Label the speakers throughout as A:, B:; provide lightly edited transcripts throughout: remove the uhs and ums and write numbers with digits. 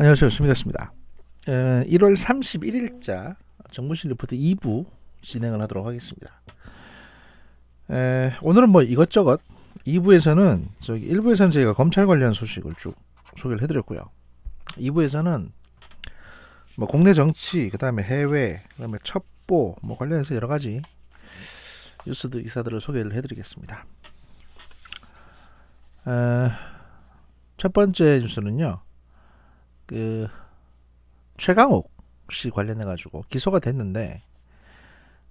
A: 안녕하세요. 스미다스입니다. 1월 31일자 정부실 리포트 2부 진행을 하도록 하겠습니다. 오늘은 뭐 이것저것 2부에서는 1부에서는 저희가 검찰 관련 소식을 쭉 소개를 해드렸고요. 2부에서는 뭐 국내 정치, 그 다음에 해외, 그 다음에 첩보 뭐 관련해서 여러 가지 뉴스들, 기사들을 소개를 해드리겠습니다. 첫 번째 뉴스는요. 최강욱 씨 관련해가지고 기소가 됐는데,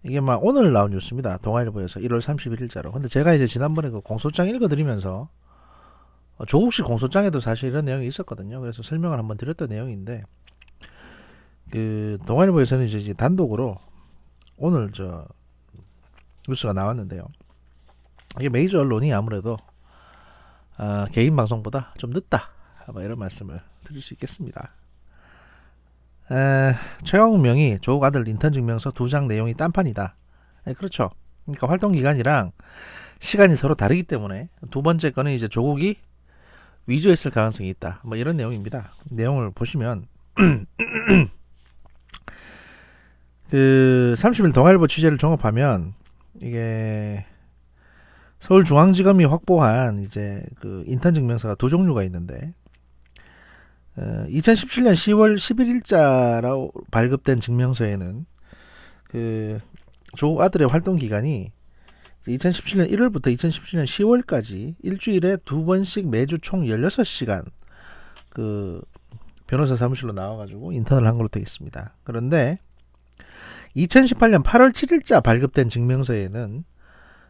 A: 이게 막 오늘 나온 뉴스입니다. 동아일보에서 1월 31일자로. 근데 제가 이제 지난번에 그 공소장 읽어드리면서 조국 씨 공소장에도 사실 이런 내용이 있었거든요. 그래서 설명을 한번 드렸던 내용인데, 동아일보에서는 이제 단독으로 오늘 뉴스가 나왔는데요. 이게 메이저 언론이 아무래도 개인 방송보다 좀 늦다, 뭐 이런 말씀을 드릴 수 있겠습니다. 최강욱 명의 조국 아들 인턴 증명서 2장 내용이 딴판이다. 그렇죠. 그러니까 활동 기간이랑 시간이 서로 다르기 때문에 두 번째 거는 이제 조국이 위조했을 가능성이 있다. 뭐 이런 내용입니다. 내용을 보시면 30일 동아일보 취재를 종합하면, 이게 서울중앙지검이 확보한 이제 인턴 증명서가 두 종류가 있는데, 2017년 10월 11일자로 발급된 증명서에는 조국 아들의 활동 기간이 2017년 1월부터 2017년 10월까지 일주일에 2번씩 매주 총 16시간 변호사 사무실로 나와가지고 인턴을 한 걸로 되어 있습니다. 그런데 2018년 8월 7일자 발급된 증명서에는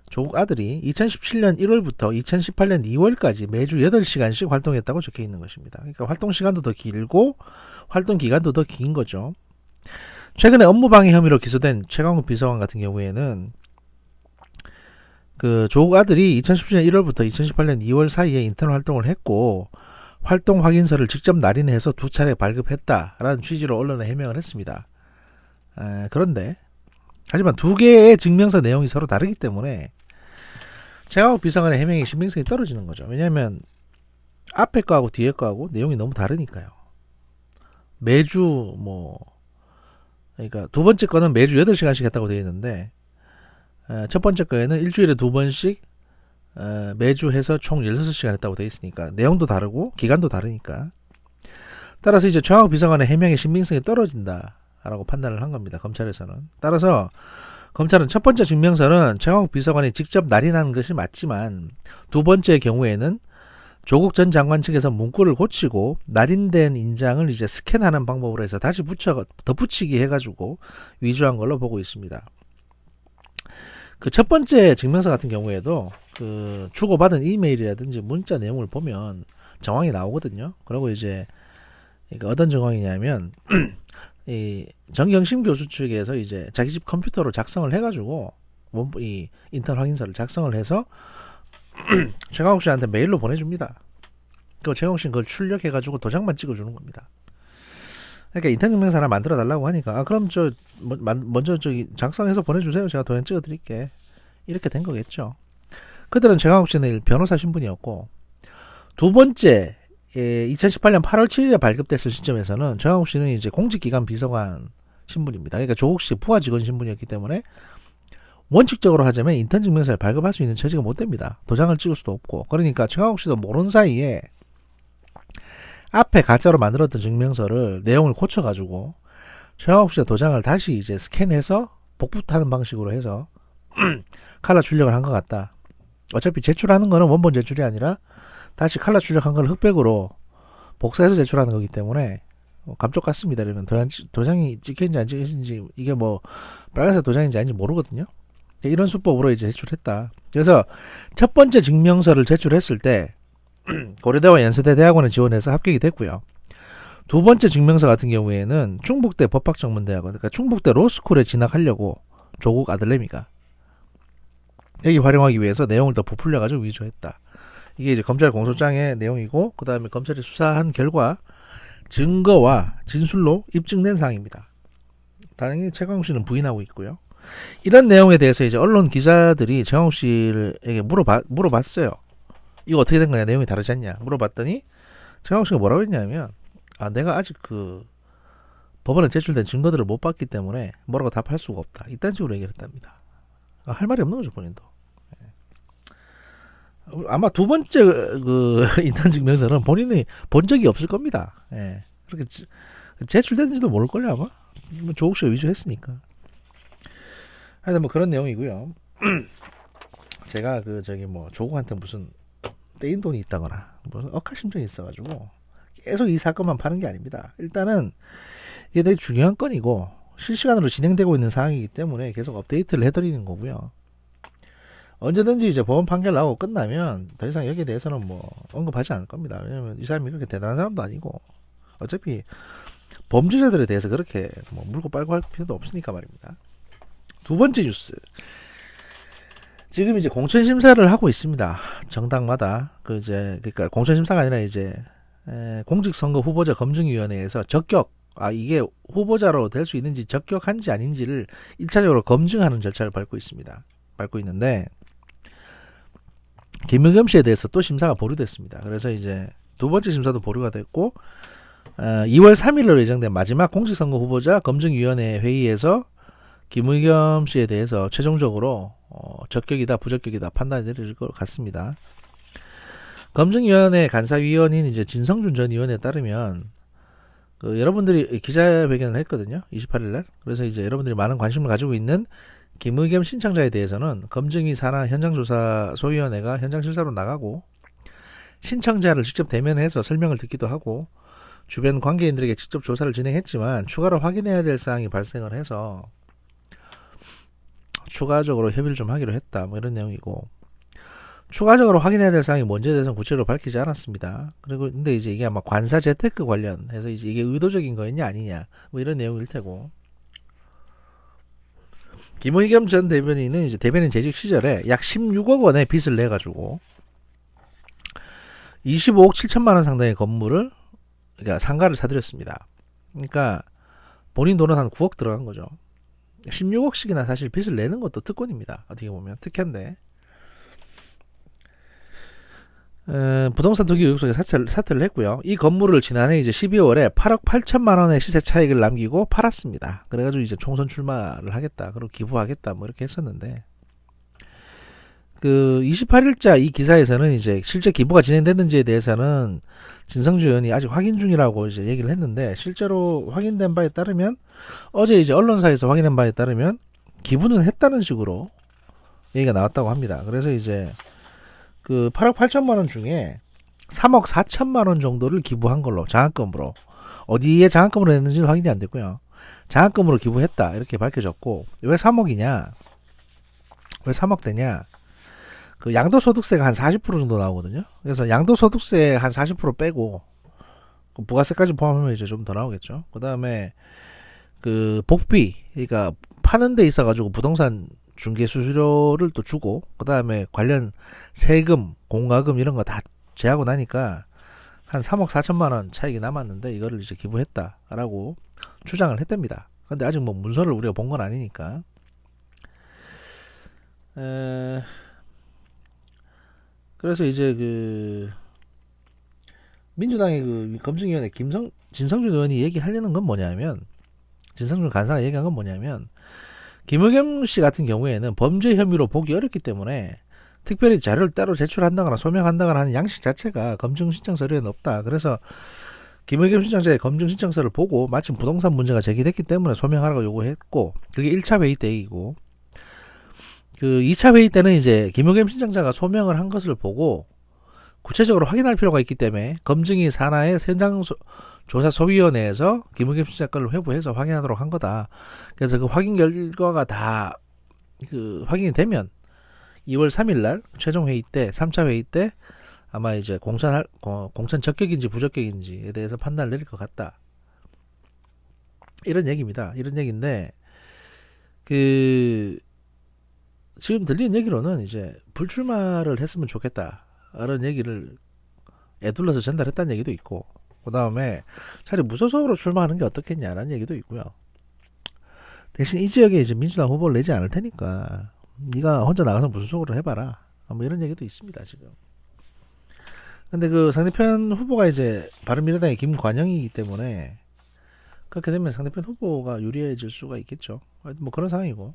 A: 조국 아들이 2017년 1월부터 2018년 2월까지 매주 8시간씩 활동했다고 적혀 있는 것입니다. 그러니까 활동 시간도 더 길고 활동 기간도 더 긴 거죠. 최근에 업무방해 혐의로 기소된 최강욱 비서관 같은 경우에는 조국 아들이 2017년 1월부터 2018년 2월 사이에 인턴 활동을 했고, 활동 확인서를 직접 날인해서 2차례 발급했다라는 취지로 언론에 해명을 했습니다. 그런데 하지만 두 개의 증명서 내용이 서로 다르기 때문에 최강욱 비서관의 해명의 신빙성이 떨어지는 거죠. 왜냐하면 앞에 거하고 뒤에 거하고 내용이 너무 다르니까요. 매주 그러니까 두 번째 거는 매주 8시간씩 했다고 되어 있는데, 첫 번째 거에는 일주일에 2번씩 매주 해서 총 16시간 했다고 되어 있으니까 내용도 다르고 기간도 다르니까, 따라서 이제 최강욱 비서관의 해명의 신빙성이 떨어진다라고 판단을 한 겁니다. 검찰에서는. 따라서 검찰은 첫 번째 증명서는 최강욱 비서관이 직접 날인한 것이 맞지만, 두 번째 경우에는 조국 전 장관 측에서 문구를 고치고 날인된 인장을 이제 스캔하는 방법으로 해서 다시 덧붙이기 해가지고 위조한 걸로 보고 있습니다. 첫 번째 증명서 같은 경우에도 주고받은 이메일이라든지 문자 내용을 보면 정황이 나오거든요. 그리고 이제 어떤 정황이냐면 이 정경심 교수 측에서 이제 자기 집 컴퓨터로 작성을 해가지고 이 인턴 확인서를 작성을 해서 최강욱 씨한테 메일로 보내줍니다. 그 최강욱 씨는 그걸 출력해가지고 도장만 찍어주는 겁니다. 그러니까 인턴 증명서 하나 만들어 달라고 하니까, 그럼 먼저 작성해서 보내주세요. 제가 도장 찍어드릴게. 이렇게 된 거겠죠. 그들은 최강욱 씨는 변호사 신분이었고, 두 번째 2018년 8월 7일에 발급됐을 시점에서는 최강욱 씨는 이제 공직기관 비서관 신분입니다. 그러니까 조국 씨 부하 직원 신분이었기 때문에 원칙적으로 하자면 인턴 증명서를 발급할 수 있는 처지가 못 됩니다. 도장을 찍을 수도 없고. 그러니까 최강욱 씨도 모르는 사이에 앞에 가짜로 만들었던 증명서를 내용을 고쳐가지고 최강욱 씨가 도장을 다시 이제 스캔해서 복붙하는 방식으로 해서 칼라 출력을 한 것 같다. 어차피 제출하는 거는 원본 제출이 아니라 다시 칼라 출력한 걸 흑백으로 복사해서 제출하는 거기 때문에 감쪽 같습니다. 이러면 도장이 찍혔는지 안 찍혔는지, 이게 빨간색 도장인지 아닌지 모르거든요. 이런 수법으로 이제 제출했다. 그래서 첫 번째 증명서를 제출했을 때 고려대와 연세대 대학원에 지원해서 합격이 됐고요. 두 번째 증명서 같은 경우에는 충북대 법학전문대학원, 그러니까 충북대 로스쿨에 진학하려고 조국 아들내미가 여기 활용하기 위해서 내용을 더 부풀려가지고 위조했다. 이게 이제 검찰 공소장의 내용이고, 그 다음에 검찰이 수사한 결과 증거와 진술로 입증된 사항입니다. 당연히 최강욱 씨는 부인하고 있고요. 이런 내용에 대해서 이제 언론 기자들이 최강욱 씨에게 물어봤어요. 이거 어떻게 된 거냐, 내용이 다르지 않냐 물어봤더니 최강욱 씨가 뭐라고 했냐면, 내가 아직 그 법원에 제출된 증거들을 못 봤기 때문에 뭐라고 답할 수가 없다. 이딴 식으로 얘기를 했답니다. 할 말이 없는 거죠, 본인도. 아마 두 번째 그 인턴 증명서는 본인이 본 적이 없을 겁니다. 예. 그렇게 제출됐는지도 모를걸요, 아마. 뭐 조국 씨가 위조했으니까. 하여튼 뭐 그런 내용이고요. 제가 그 저기 뭐 조국한테 무슨 떼인 돈이 있다거나 무슨 억하심정이 있어가지고 계속 이 사건만 파는 게 아닙니다. 일단은 이게 되게 중요한 건이고 실시간으로 진행되고 있는 상황이기 때문에 계속 업데이트를 해드리는 거고요. 언제든지 이제 법원 판결 나오고 끝나면 더 이상 여기에 대해서는 뭐 언급하지 않을 겁니다. 왜냐면 이 사람이 그렇게 대단한 사람도 아니고 어차피 범죄자들에 대해서 그렇게 뭐 물고 빨고 할 필요도 없으니까 말입니다. 두 번째 뉴스. 지금 이제 공천 심사를 하고 있습니다. 정당마다 그러니까 공천 심사가 아니라 이제 공직선거 후보자 검증위원회에서 이게 후보자로 될 수 있는지 적격한지 아닌지를 1차적으로 검증하는 절차를 밟고 있는데 김의겸 씨에 대해서 또 심사가 보류됐습니다. 그래서 이제 두 번째 심사도 보류가 됐고 2월 3일로 예정된 마지막 공직선거 후보자 검증위원회 회의에서 김의겸 씨에 대해서 최종적으로 적격이다 부적격이다 판단이 내려질 것 같습니다. 검증위원회 간사위원인 이제 진성준 전 의원에 따르면 여러분들이 기자회견을 했거든요. 28일날. 그래서 이제 여러분들이 많은 관심을 가지고 있는 김의겸 신청자에 대해서는 검증위 산하 현장조사 소위원회가 현장실사로 나가고 신청자를 직접 대면해서 설명을 듣기도 하고 주변 관계인들에게 직접 조사를 진행했지만 추가로 확인해야 될 사항이 발생을 해서 추가적으로 협의를 좀 하기로 했다. 뭐 이런 내용이고 추가적으로 확인해야 될 사항이 뭔지에 대해서는 구체적으로 밝히지 않았습니다. 그리고 근데 이제 이게 아마 관사 재테크 관련해서 이제 이게 의도적인 거였냐 아니냐 뭐 이런 내용일 테고 김의겸 전 대변인은 이제 대변인 재직 시절에 약 16억 원의 빚을 내 가지고 25억 7천만 원 상당의 건물을 그러니까 상가를 사들였습니다. 그러니까 본인 돈은 한 9억 들어간 거죠. 16억씩이나 사실 빚을 내는 것도 특권입니다. 어떻게 보면 특혜인데 부동산 투기 의혹 속에 사퇴를 했고요. 이 건물을 지난해 이제 12월에 8억 8천만 원의 시세 차익을 남기고 팔았습니다. 그래가지고 이제 총선 출마를 하겠다, 그리고 기부하겠다, 뭐 이렇게 했었는데 그 28일자 이 기사에서는 이제 실제 기부가 진행됐는지에 대해서는 진성주 의원이 아직 확인 중이라고 이제 얘기를 했는데 실제로 확인된 바에 따르면 어제 이제 언론사에서 확인한 바에 따르면 기부는 했다는 식으로 얘기가 나왔다고 합니다. 그래서 이제 그 8억 8천만 원 중에 3억 4천만 원 정도를 기부한 걸로 장학금으로 어디에 장학금으로 냈는지는 확인이 안 됐고요. 장학금으로 기부했다 이렇게 밝혀졌고 왜 3억이냐? 왜 3억 되냐? 그 양도소득세가 한 40% 정도 나오거든요. 그래서 양도소득세 한 40% 빼고 부가세까지 포함하면 이제 좀 더 나오겠죠. 그 다음에 그 복비, 그러니까 파는 데 있어가지고 부동산 중개 수수료를 또 주고 그 다음에 관련 세금, 공과금 이런 거 다 제하고 나니까 한 3억 4천만 원 차익이 남았는데 이거를 이제 기부했다라고 주장을 했답니다. 근데 아직 뭐 문서를 우리가 본 건 아니니까. 그래서 이제 그 민주당의 그 검증위원회 진성준 의원이 얘기하려는 건 뭐냐면 진성준 간사가 얘기한 건 뭐냐면 김의겸 씨 같은 경우에는 범죄 혐의로 보기 어렵기 때문에 특별히 자료를 따로 제출한다거나 소명한다거나 하는 양식 자체가 검증 신청 서류에는 없다. 그래서 김의겸 신청자의 검증 신청서를 보고 마침 부동산 문제가 제기됐기 때문에 소명하라고 요구했고 그게 1차 회의 때이고 그 2차 회의 때는 이제 김의겸 신청자가 소명을 한 것을 보고 구체적으로 확인할 필요가 있기 때문에 검증위 산하의 현장조사소위원회에서 김의겸 신청자 건을 회부해서 확인하도록 한 거다. 그래서 그 확인 결과가 다 그 확인이 되면 2월 3일날 최종 회의 때 3차 회의 때 아마 이제 공천 적격인지 부적격인지에 대해서 판단을 내릴 것 같다. 이런 얘기입니다. 이런 얘기인데 그 지금 들리는 얘기로는 이제 불출마를 했으면 좋겠다 이런 얘기를 애둘러서 전달했다는 얘기도 있고 그 다음에 차라리 무소속으로 출마하는 게 어떻겠냐라는 얘기도 있고요. 대신 이 지역에 이제 민주당 후보를 내지 않을 테니까 네가 혼자 나가서 무소속으로 해봐라 뭐 이런 얘기도 있습니다. 지금 근데 그 상대편 후보가 이제 바른미래당의 김관영이기 때문에 그렇게 되면 상대편 후보가 유리해질 수가 있겠죠. 뭐 그런 상황이고.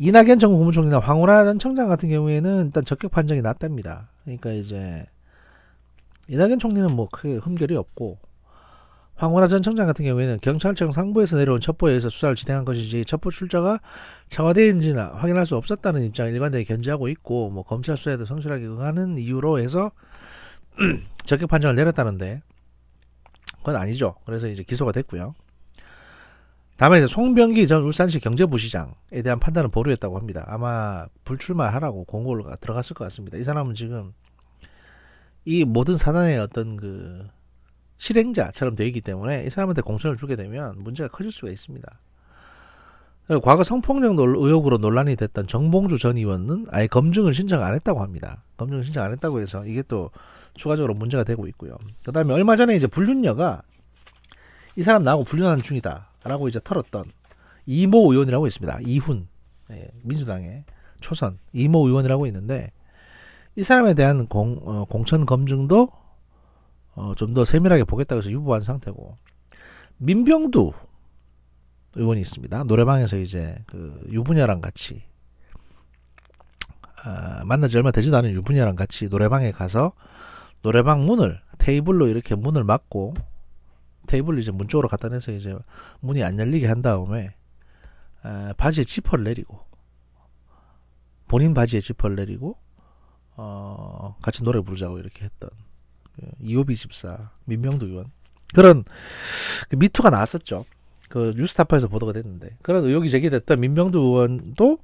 A: 이낙연 전 국무총리나 황운하 전 청장 같은 경우에는 일단 적격 판정이 났답니다. 그러니까 이제 이낙연 총리는 뭐 크게 흠결이 없고, 황운하 전 청장 같은 경우에는 경찰청 상부에서 내려온 첩보에 의해서 수사를 진행한 것이지 첩보 출처가 청와대인지나 확인할 수 없었다는 입장을 일관되게 견지하고 있고, 뭐 검찰 수사에도 성실하게 응하는 이유로 해서 적격 판정을 내렸다는데 그건 아니죠. 그래서 이제 기소가 됐고요. 다음에 이제 송병기 전 울산시 경제부시장에 대한 판단은 보류했다고 합니다. 아마 불출마하라고 공고가 들어갔을 것 같습니다. 이 사람은 지금 이 모든 사단의 어떤 그 실행자처럼 되어 있기 때문에 이 사람한테 공천을 주게 되면 문제가 커질 수가 있습니다. 과거 성폭력 의혹으로 논란이 됐던 정봉주 전 의원은 아예 검증을 신청 안 했다고 합니다. 검증을 신청 안 했다고 해서 이게 또 추가적으로 문제가 되고 있고요. 그 다음에 얼마 전에 이제 불륜녀가 이 사람 나하고 불륜하는 중이다 라고 이제 털었던 이모 의원이라고 있습니다. 이훈, 민주당의 초선 이모 의원이라고 있는데, 이 사람에 대한 공천 검증도 좀 더 세밀하게 보겠다고 해서 유보한 상태고, 민병두 의원이 있습니다. 노래방에서 이제 그 유부녀랑 같이 만나지 얼마 되지도 않은 유부녀랑 같이 노래방에 가서 노래방 문을 테이블로 이렇게 문을 막고 테이블을 이제 문 쪽으로 갖다 내서 이제 문이 안 열리게 한 다음에 바지에 지퍼를 내리고, 본인 바지에 지퍼를 내리고 같이 노래 부르자고 이렇게 했던 이호비 집사 민병두 의원, 그런 미투가 나왔었죠. 그 뉴스타파에서 보도가 됐는데, 그런 의혹이 제기됐던 민병두 의원도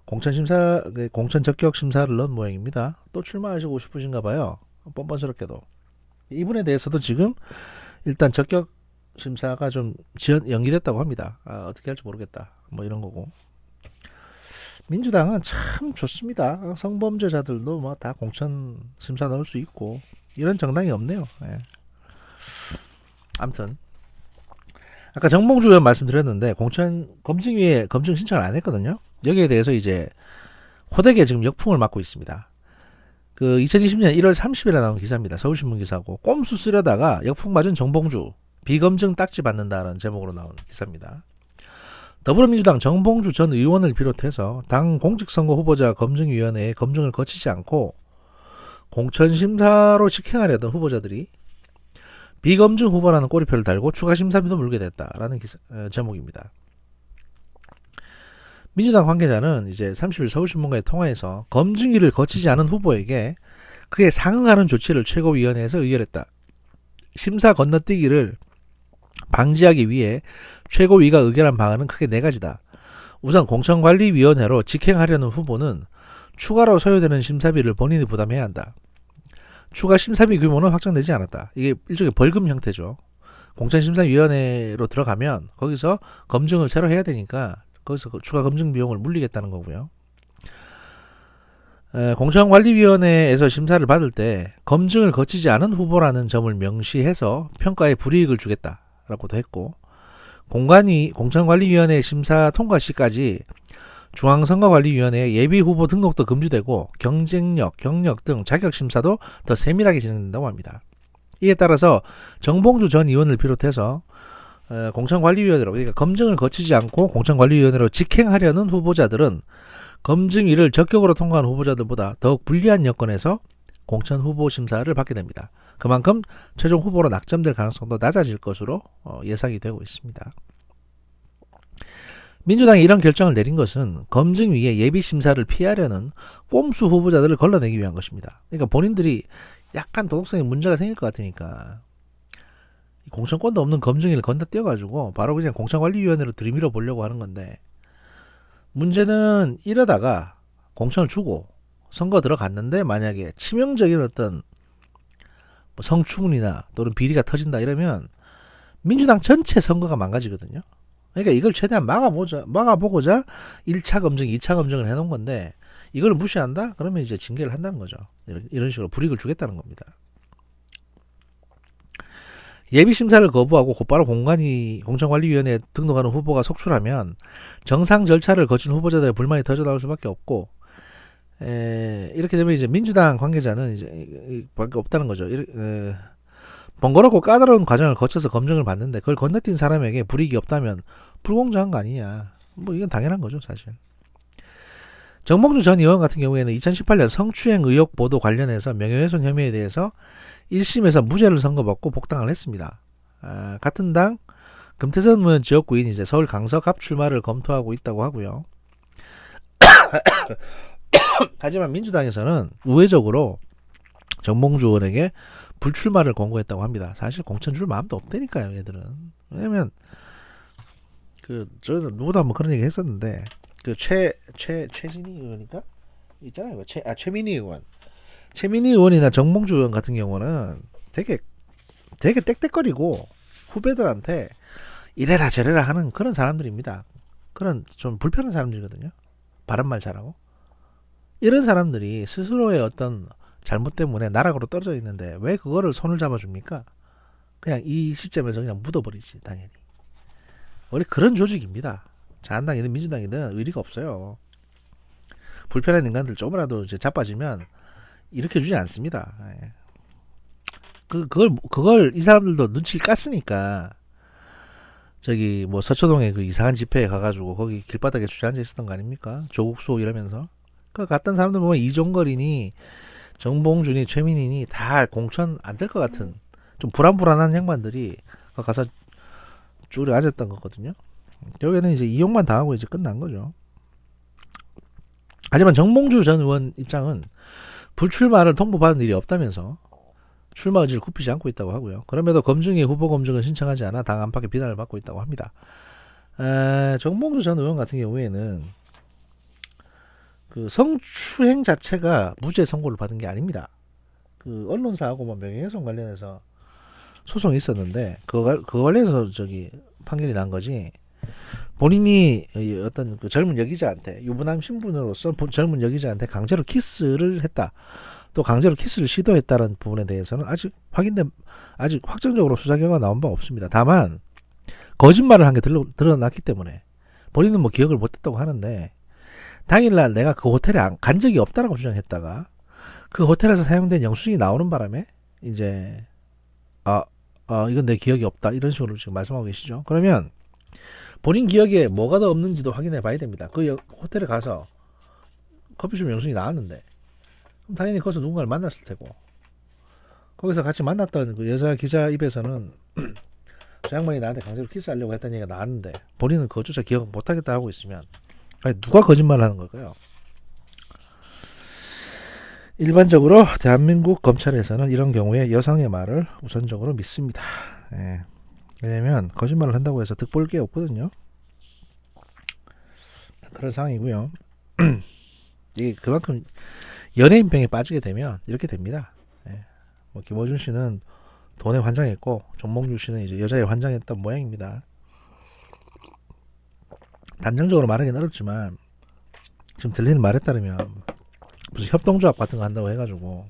A: 공천 적격 심사를 넣은 모양입니다. 또 출마하시고 싶으신가 봐요. 뻔뻔스럽게도. 이분에 대해서도 지금 일단 적격 심사가 좀 연기됐다고 합니다. 어떻게 할지 모르겠다. 뭐 이런 거고. 민주당은 참 좋습니다. 성범죄자들도 뭐 다 공천 심사 넣을 수 있고 이런 정당이 없네요. 예. 아무튼 아까 정봉주 의원 말씀드렸는데 검증위에 검증 신청을 안 했거든요. 여기에 대해서 이제 호되게 지금 역풍을 맞고 있습니다. 그 2020년 1월 30일에 나온 기사입니다. 서울신문 기사고, 꼼수 쓰려다가 역풍 맞은 정봉주 비검증 딱지 받는다는 제목으로 나온 기사입니다. 더불어민주당 정봉주 전 의원을 비롯해서 당 공직선거 후보자 검증위원회의 검증을 거치지 않고 공천심사로 직행하려던 후보자들이 비검증 후보라는 꼬리표를 달고 추가심사비도 물게 됐다라는 제목입니다. 민주당 관계자는 이제 30일 서울신문과의 통화에서 검증위를 거치지 않은 후보에게 그에 상응하는 조치를 최고위원회에서 의결했다. 심사 건너뛰기를 방지하기 위해 최고위가 의결한 방안은 크게 네 가지다. 우선 공천관리위원회로 직행하려는 후보는 추가로 소요되는 심사비를 본인이 부담해야 한다. 추가 심사비 규모는 확정되지 않았다. 이게 일종의 벌금 형태죠. 공천심사위원회로 들어가면 거기서 검증을 새로 해야 되니까 거기서 추가 검증 비용을 물리겠다는 거고요. 공천관리위원회에서 심사를 받을 때 검증을 거치지 않은 후보라는 점을 명시해서 평가에 불이익을 주겠다라고도 했고, 공천관리위원회 심사 통과 시까지 중앙선거관리위원회의 예비후보 등록도 금지되고 경쟁력, 경력 등 자격심사도 더 세밀하게 진행된다고 합니다. 이에 따라서 정봉주 전 의원을 비롯해서 공천관리위원회로, 그러니까 검증을 거치지 않고 공천관리위원회로 직행하려는 후보자들은 검증위를 적격으로 통과한 후보자들보다 더욱 불리한 여건에서 공천 후보 심사를 받게 됩니다. 그만큼 최종 후보로 낙점될 가능성도 낮아질 것으로 예상이 되고 있습니다. 민주당이 이런 결정을 내린 것은 검증위의 예비심사를 피하려는 꼼수 후보자들을 걸러내기 위한 것입니다. 그러니까 본인들이 약간 도덕성에 문제가 생길 것 같으니까 공천권도 없는 검증위를 건너뛰어가지고 바로 그냥 공천관리위원회로 들이밀어 보려고 하는 건데, 문제는 이러다가 공천을 주고 선거 들어갔는데 만약에 치명적인 어떤 성추문이나 또는 비리가 터진다 이러면 민주당 전체 선거가 망가지거든요. 그러니까 이걸 최대한 막아보고자 1차 검증, 2차 검증을 해놓은 건데, 이걸 무시한다? 그러면 이제 징계를 한다는 거죠. 이런 식으로 불이익을 주겠다는 겁니다. 예비심사를 거부하고 곧바로 공천관리위원회에 등록하는 후보가 속출하면 정상 절차를 거친 후보자들의 불만이 터져 나올 수밖에 없고, 이렇게 되면 이제 민주당 관계자는 이제 밖에 없다는 거죠. 번거롭고 까다로운 과정을 거쳐서 검증을 받는데 그걸 건너뛴 사람에게 불이익이 없다면 불공정한 거 아니냐. 뭐 이건 당연한 거죠, 사실. 정몽주 전 의원 같은 경우에는 2018년 성추행 의혹 보도 관련해서 명예훼손 혐의에 대해서 1심에서 무죄를 선고받고 복당을 했습니다. 같은 당 금태섭 의원 지역구인 이제 서울 강서갑 출마를 검토하고 있다고 하고요. 하지만 민주당에서는 우회적으로 정몽주 의원에게 불출마를 권고했다고 합니다. 사실 공천 줄 마음도 없다니까요, 얘들은. 왜냐면 저는 누구도 한번 그런 얘기 했었는데 최진희 의원인가 있잖아요. 최민희 의원, 최민희 의원이나 정몽주 의원 같은 경우는 되게 땡땡거리고 후배들한테 이래라 저래라 하는 그런 사람들입니다. 그런 좀 불편한 사람들이거든요. 바른말 잘하고. 이런 사람들이 스스로의 어떤 잘못 때문에 나락으로 떨어져 있는데 왜 그거를 손을 잡아줍니까? 그냥 이 시점에서 그냥 묻어버리지, 당연히. 원래 그런 조직입니다. 자한당이든 민주당이든 의리가 없어요. 불편한 인간들 조금이라도 이제 자빠지면 일으켜주지 않습니다. 그걸 이 사람들도 눈치를 깠으니까 저기 뭐 서초동에 그 이상한 집회에 가가지고 거기 길바닥에 주저앉아 있었던 거 아닙니까? 조국 수호 이러면서. 그 갔던 사람들 보면 이종걸이니 정봉준이 최민희니 다 공천 안 될 것 같은 좀 불안불안한 양반들이 가서 쭈그려 앉았던 거거든요. 결국에는 이제 이용만 당하고 이제 끝난 거죠. 하지만 정봉주 전 의원 입장은 불출마를 통보받은 일이 없다면서 출마 의지를 굽히지 않고 있다고 하고요. 그럼에도 검증위 후보 검증을 신청하지 않아 당 안팎의 비난을 받고 있다고 합니다. 정봉주 전 의원 같은 경우에는 그 성추행 자체가 무죄 선고를 받은 게 아닙니다. 그 언론사하고 뭐 명예훼손 관련해서 소송이 있었는데 그거 관련해서 저기 판결이 난 거지. 본인이 어떤 그 젊은 여기자한테 유부남 신분으로서 젊은 여기자한테 강제로 키스를 했다. 또 강제로 키스를 시도했다는 부분에 대해서는 아직 확정적으로 수사 결과가 나온 바 없습니다. 다만 거짓말을 한 게 드러났기 때문에 본인은 뭐 기억을 못했다고 하는데 당일날 내가 그 호텔에 간 적이 없다라고 주장했다가 그 호텔에서 사용된 영수증이 나오는 바람에 이제 이건 내 기억이 없다 이런 식으로 지금 말씀하고 계시죠. 그러면 본인 기억에 뭐가 더 없는지도 확인해 봐야 됩니다. 그 호텔에 가서 커피숍 영수증이 나왔는데 그럼 당연히 거기서 누군가를 만났을 테고 거기서 같이 만났던 그 여자 기자 입에서는 저 양반이 나한테 강제로 키스하려고 했다는 얘기가 나왔는데 본인은 그것조차 기억 못하겠다 하고 있으면 아니, 누가 거짓말을 하는 걸까요? 일반적으로 대한민국 검찰에서는 이런 경우에 여성의 말을 우선적으로 믿습니다. 왜냐면 거짓말을 한다고 해서 득볼 게 없거든요. 그런 상황이고요. 이게 그만큼 연예인병에 빠지게 되면 이렇게 됩니다. 뭐 김어준 씨는 돈에 환장했고 정몽주 씨는 이제 여자에 환장했던 모양입니다. 단정적으로 말하기는 어렵지만 지금 들리는 말에 따르면 무슨 협동조합 같은 거 한다고 해가지고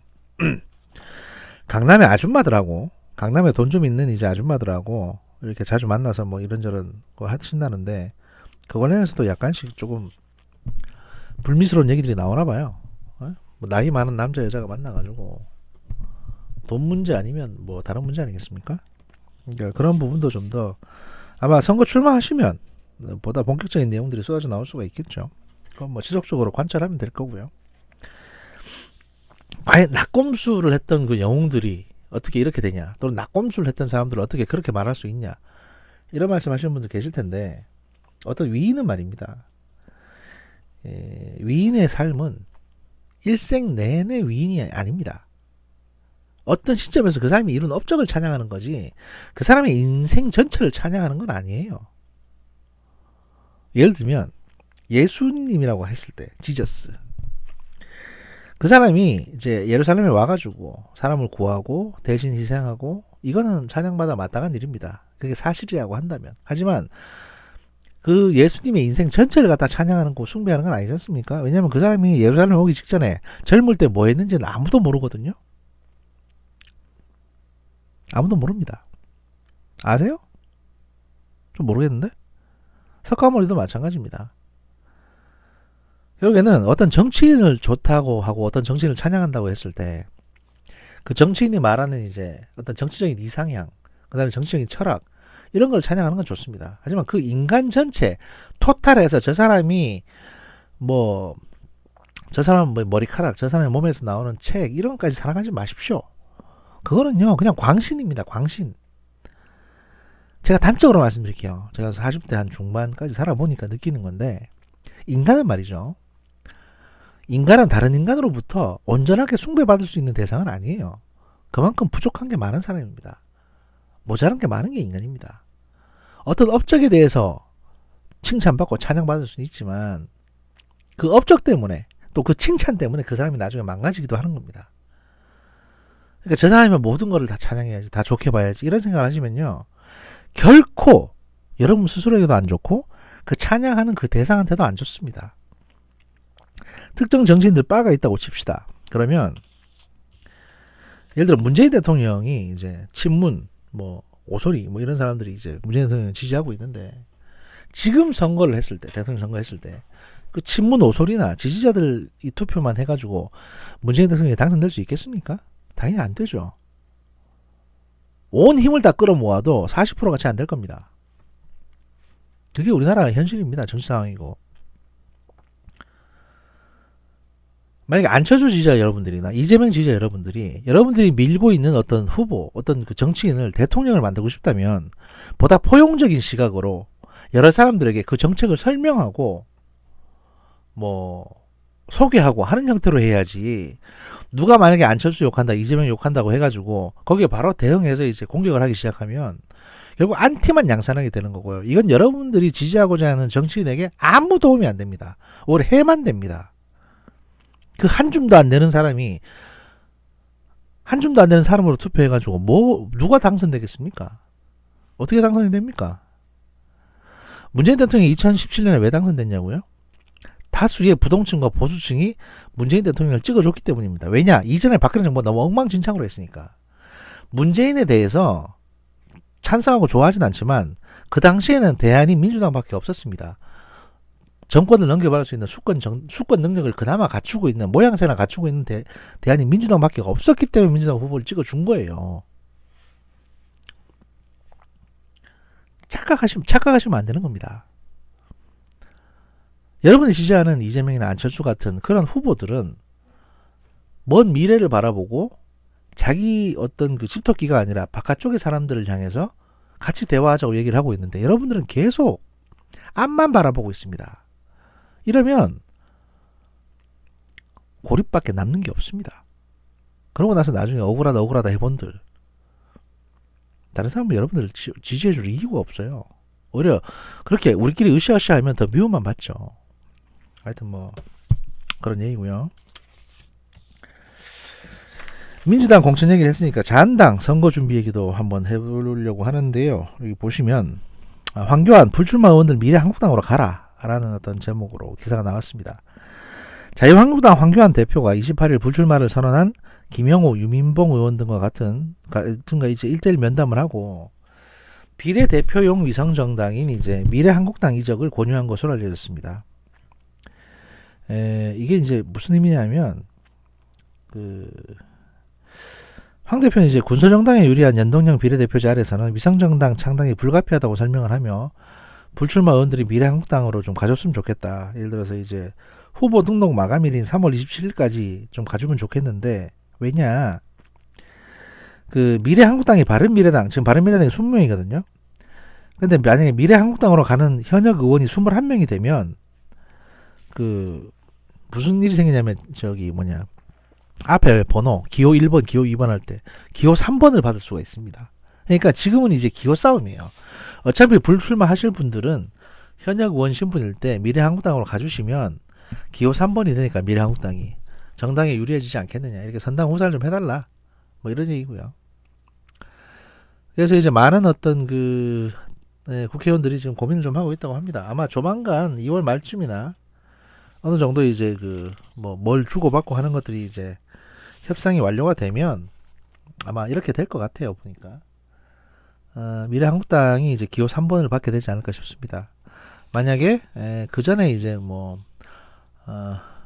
A: 강남의 아줌마들하고 강남에 돈 좀 있는 이제 아줌마들하고 이렇게 자주 만나서 뭐 이런저런 거 하신다는데 그 관련해서도 약간씩 조금 불미스러운 얘기들이 나오나 봐요. 뭐 나이 많은 남자 여자가 만나가지고 돈 문제 아니면 뭐 다른 문제 아니겠습니까? 그러니까 그런 부분도 좀 더 아마 선거 출마하시면 보다 본격적인 내용들이 쏟아져 나올 수가 있겠죠. 그건 뭐 지속적으로 관찰하면 될 거고요. 아예 낙검수를 했던 그 영웅들이 어떻게 이렇게 되냐, 또는 낙검수를 했던 사람들을 어떻게 그렇게 말할 수 있냐, 이런 말씀 하시는 분들 계실 텐데 어떤 위인은 말입니다. 위인의 삶은 일생 내내 위인이 아닙니다. 어떤 시점에서 그 사람이 이룬 업적을 찬양하는 거지 그 사람의 인생 전체를 찬양하는 건 아니에요. 예를 들면 예수님이라고 했을 때 지저스, 그 사람이 이제 예루살렘에 와가지고 사람을 구하고 대신 희생하고 이거는 찬양받아 마땅한 일입니다. 그게 사실이라고 한다면. 하지만 그 예수님의 인생 전체를 갖다 찬양하는 거 숭배하는 건 아니지 않습니까? 왜냐하면 그 사람이 예루살렘 오기 직전에 젊을 때 뭐 했는지는 아무도 모르거든요. 아무도 모릅니다. 아세요? 좀 모르겠는데? 석가모니도 마찬가지입니다. 결국에는 어떤 정치인을 좋다고 하고 어떤 정치인을 찬양한다고 했을 때 그 정치인이 말하는 이제 어떤 정치적인 이상향, 그다음에 정치적인 철학 이런 걸 찬양하는 건 좋습니다. 하지만 그 인간 전체 토탈에서 저 사람이 뭐 저 사람 뭐 머리카락, 저 사람의 몸에서 나오는 책 이런 것까지 사랑하지 마십시오. 그거는요 그냥 광신입니다. 광신. 제가 단적으로 말씀드릴게요. 제가 40대 한 중반까지 살아보니까 느끼는 건데 인간은 말이죠. 인간은 다른 인간으로부터 온전하게 숭배받을 수 있는 대상은 아니에요. 그만큼 부족한 게 많은 사람입니다. 모자란 게 많은 게 인간입니다. 어떤 업적에 대해서 칭찬받고 찬양받을 수는 있지만 그 업적 때문에 또 그 칭찬 때문에 그 사람이 나중에 망가지기도 하는 겁니다. 그러니까 저 사람이면 모든 거를 다 찬양해야지, 다 좋게 봐야지 이런 생각을 하시면요. 결코 여러분 스스로에게도 안 좋고 그 찬양하는 그 대상한테도 안 좋습니다. 특정 정치인들 바가 있다고 칩시다. 그러면 예를 들어 문재인 대통령이 이제 친문, 뭐 오소리, 뭐 이런 사람들이 이제 문재인 대통령을 지지하고 있는데 지금 선거를 했을 때, 대통령 선거 했을 때 그 친문 오소리나 지지자들 이 투표만 해가지고 문재인 대통령이 당선될 수 있겠습니까? 당연히 안 되죠. 온 힘을 다 끌어모아도 40%가 채 안 될 겁니다. 그게 우리나라 현실입니다. 정치 상황이고. 만약에 안철수 지지자 여러분들이나 이재명 지지자 여러분들이 밀고 있는 어떤 후보, 어떤 그 정치인을 대통령을 만들고 싶다면 보다 포용적인 시각으로 여러 사람들에게 그 정책을 설명하고 뭐 소개하고 하는 형태로 해야지. 누가 만약에 안철수 욕한다, 이재명 욕한다고 해가지고 거기에 바로 대응해서 이제 공격을 하기 시작하면 결국 안티만 양산하게 되는 거고요. 이건 여러분들이 지지하고자 하는 정치인에게 아무 도움이 안 됩니다. 오히려 해만 됩니다. 그 한 줌도 안 되는 사람이 한 줌도 안 되는 사람으로 투표해가지고 뭐 누가 당선되겠습니까? 어떻게 당선이 됩니까? 문재인 대통령이 2017년에 왜 당선됐냐고요? 다수의 부동층과 보수층이 문재인 대통령을 찍어줬기 때문입니다. 왜냐? 이전에 박근혜 정부가 너무 엉망진창으로 했으니까. 문재인에 대해서 찬성하고 좋아하진 않지만 그 당시에는 대안이 민주당밖에 없었습니다. 정권을 넘겨받을 수 있는 수권 능력을 그나마 갖추고 있는, 모양새나 갖추고 있는 대안이 민주당밖에 없었기 때문에 민주당 후보를 찍어준 거예요. 착각하시면 안 되는 겁니다. 여러분이 지지하는 이재명이나 안철수 같은 그런 후보들은 먼 미래를 바라보고 자기 어떤 그 집토끼가 아니라 바깥쪽의 사람들을 향해서 같이 대화하자고 얘기를 하고 있는데 여러분들은 계속 앞만 바라보고 있습니다. 이러면 고립밖에 남는 게 없습니다. 그러고 나서 나중에 억울하다 해본들 다른 사람은 여러분들을 지지해줄 이유가 없어요. 오히려 그렇게 우리끼리 으쌰으쌰 하면 더 미움만 받죠. 하여튼 뭐 그런 얘기고요. 민주당 공천 얘기를 했으니까 자한당 선거 준비 얘기도 한번 해보려고 하는데요. 여기 보시면 황교안 불출마 의원들 미래 한국당으로 가라 라는 어떤 제목으로 기사가 나왔습니다. 자유한국당 황교안 대표가 28일 불출마를 선언한 김영호, 유민봉 의원 등과 같은가 이제 1대1 면담을 하고 비례대표용 위성정당인 이제 미래한국당 이적을 권유한 것으로 알려졌습니다. 이게 이제 무슨 의미냐면 황 대표는 이제 군소정당에 유리한 연동형 비례대표 자리에서는 위성정당 창당이 불가피하다고 설명을 하며 불출마 의원들이 미래한국당으로 좀 가줬으면 좋겠다. 예를 들어서 이제 후보 등록 마감일인 3월 27일까지 좀 가주면 좋겠는데 왜냐? 그 미래한국당이 바른미래당, 지금 바른미래당이 20명이거든요. 근데 만약에 미래한국당으로 가는 현역 의원이 21명이 되면 무슨 일이 생기냐면 앞에 번호 기호 1번, 기호 2번 할 때 기호 3번을 받을 수가 있습니다. 그러니까 지금은 이제 기호 싸움이에요. 어차피 불출마 하실 분들은 현역 의원 신분일 때 미래한국당으로 가주시면 기호 3번이 되니까 미래한국당이 정당에 유리해지지 않겠느냐. 이렇게 선당 후사를 좀 해달라. 뭐 이런 얘기고요. 그래서 이제 많은 어떤 국회의원들이 지금 고민을 좀 하고 있다고 합니다. 아마 조만간 2월 말쯤이나 어느 정도 이제 뭘 주고받고 하는 것들이 이제 협상이 완료가 되면 아마 이렇게 될 것 같아요. 보니까. 미래한국당이 이제 기호 3번을 받게 되지 않을까 싶습니다. 만약에 그 전에 이제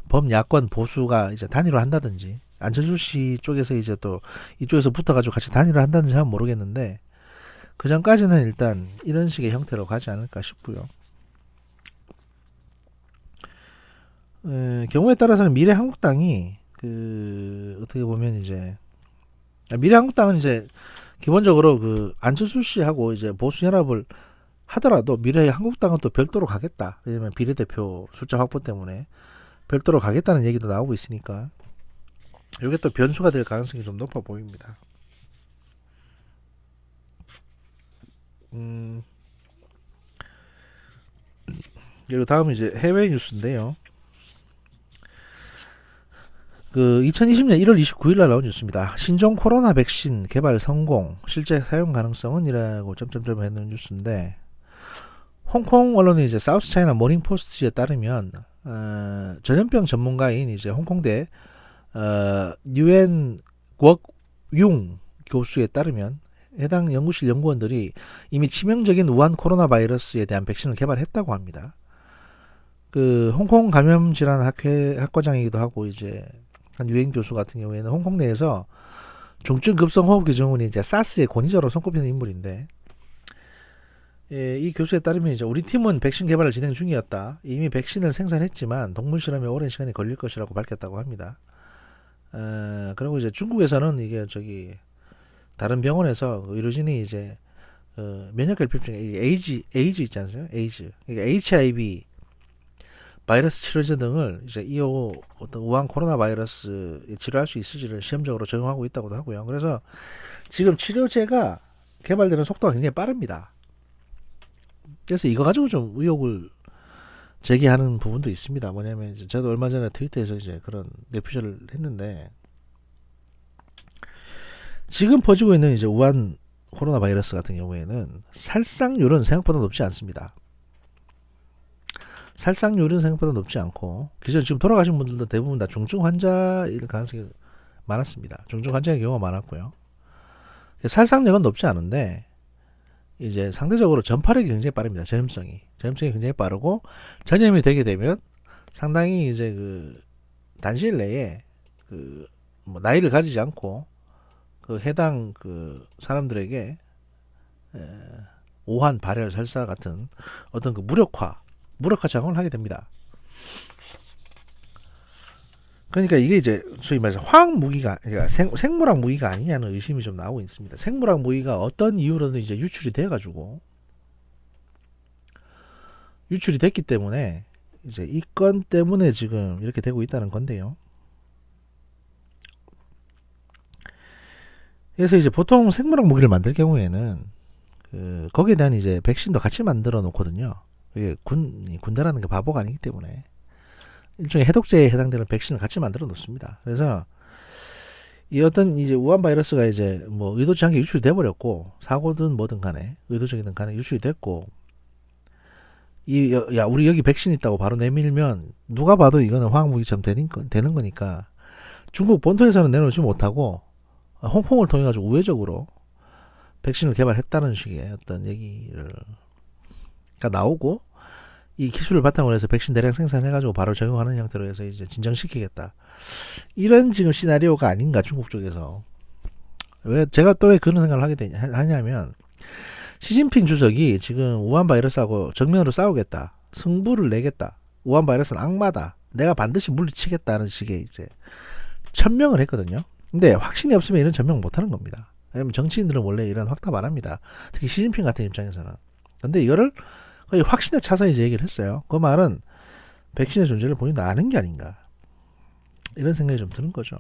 A: 범야권 보수가 이제 단일화 한다든지 안철수 씨 쪽에서 이제 또 이쪽에서 붙어가지고 같이 단일화 한다든지 하면 모르겠는데 그 전까지는 일단 이런 식의 형태로 가지 않을까 싶고요. 경우에 따라서는 미래한국당이 그 어떻게 보면 이제 미래한국당은 이제 기본적으로 그 안철수 씨하고 이제 보수연합을 하더라도 미래한국당은 또 별도로 가겠다. 왜냐면 비례대표 숫자 확보 때문에 별도로 가겠다는 얘기도 나오고 있으니까 이게 또 변수가 될 가능성이 좀 높아 보입니다. 그리고 다음 이제 해외 뉴스인데요. 그 2020년 1월 29일 날 나온 뉴스입니다. 신종 코로나 백신 개발 성공, 실제 사용 가능성은 이라고 점점점 했는 뉴스인데 홍콩 언론인 이제 사우스 차이나 모닝 포스트에 따르면 전염병 전문가인 이제 홍콩대 유엔 곽융 교수에 따르면 해당 연구실 연구원들이 이미 치명적인 우한 코로나 바이러스에 대한 백신을 개발했다고 합니다. 그 홍콩 감염 질환 학과장이기도 하고 이제 한 유엔 교수 같은 경우에는 홍콩 내에서 중증 급성 호흡기 증후군이 이제 사스의 권위자로 손꼽히는 인물인데 이 교수에 따르면 이제 우리 팀은 백신 개발을 진행 중이었다. 이미 백신을 생산했지만 동물 실험에 오랜 시간이 걸릴 것이라고 밝혔다고 합니다. 그리고 이제 중국에서는 이게 저기 다른 병원에서 의료진이 이제 면역 결핍증 에이즈 있지 않습니까? 에이즈, 그러니까 HIV 바이러스 치료제 등을 이제 이후 어떤 우한 코로나 바이러스 치료할 수 있을지를 시험적으로 적용하고 있다고도 하고요. 그래서 지금 치료제가 개발되는 속도가 굉장히 빠릅니다. 그래서 이거 가지고 좀 의혹을 제기하는 부분도 있습니다. 뭐냐면 이제 저도 얼마 전에 트위터에서 이제 그런 내피셜을 했는데 지금 퍼지고 있는 이제 우한 코로나 바이러스 같은 경우에는 살상률은 생각보다 높지 않습니다. 살상률은 생각보다 높지 않고 기존 지금 돌아가신 분들도 대부분 다 중증 환자일 가능성이 많았습니다. 중증 환자의 경우가 많았고요. 살상력은 높지 않은데 이제 상대적으로 전파력이 굉장히 빠릅니다. 전염성이 굉장히 빠르고 전염이 되게 되면 상당히 이제 그 단시일 내에 그 뭐 나이를 가리지 않고 그 해당 그 사람들에게 오한, 발열, 설사 같은 어떤 그 무력화 작용을 하게 됩니다. 그러니까 이게 이제 소위 말해서 화학 무기가 그러니까 생물학 무기가 아니냐는 의심이 좀 나오고 있습니다. 생물학 무기가 어떤 이유로든 이제 유출이 돼가지고 유출이 됐기 때문에 이제 이 건 때문에 지금 이렇게 되고 있다는 건데요. 그래서 이제 보통 생물학 무기를 만들 경우에는 그 거기에 대한 이제 백신도 같이 만들어 놓거든요. 이게 군대라는 게 바보가 아니기 때문에 일종의 해독제에 해당되는 백신을 같이 만들어 놓습니다. 그래서 이 어떤 이제 우한 바이러스가 이제 뭐 의도치 않게 유출이 돼 버렸고 사고든 뭐든 간에 의도적이든 간에 유출이 됐고 야 우리 여기 백신 있다고 바로 내밀면 누가 봐도 이거는 화학무기처럼 되는 거니까 중국 본토에서는 내놓지 못하고 홍콩을 통해 가지고 우회적으로 백신을 개발했다는 식의 어떤 얘기가 나오고 이 기술을 바탕으로 해서 백신 대량 생산해가지고 바로 적용하는 형태로 해서 이제 진정시키겠다. 이런 지금 시나리오가 아닌가 중국 쪽에서. 왜 제가 또 왜 그런 생각을 하냐면 시진핑 주석이 지금 우한 바이러스하고 정면으로 싸우겠다. 승부를 내겠다. 우한 바이러스는 악마다. 내가 반드시 물리치겠다는 식의 이제 천명을 했거든요. 근데 확신이 없으면 이런 전명 못하는 겁니다. 왜냐면 정치인들은 원래 이런 확답 안 합니다. 특히 시진핑 같은 입장에서는. 근데 이거를 거의 확신에 차서 이제 얘기를 했어요. 그 말은 백신의 존재를 본인도 아는 게 아닌가. 이런 생각이 좀 드는 거죠.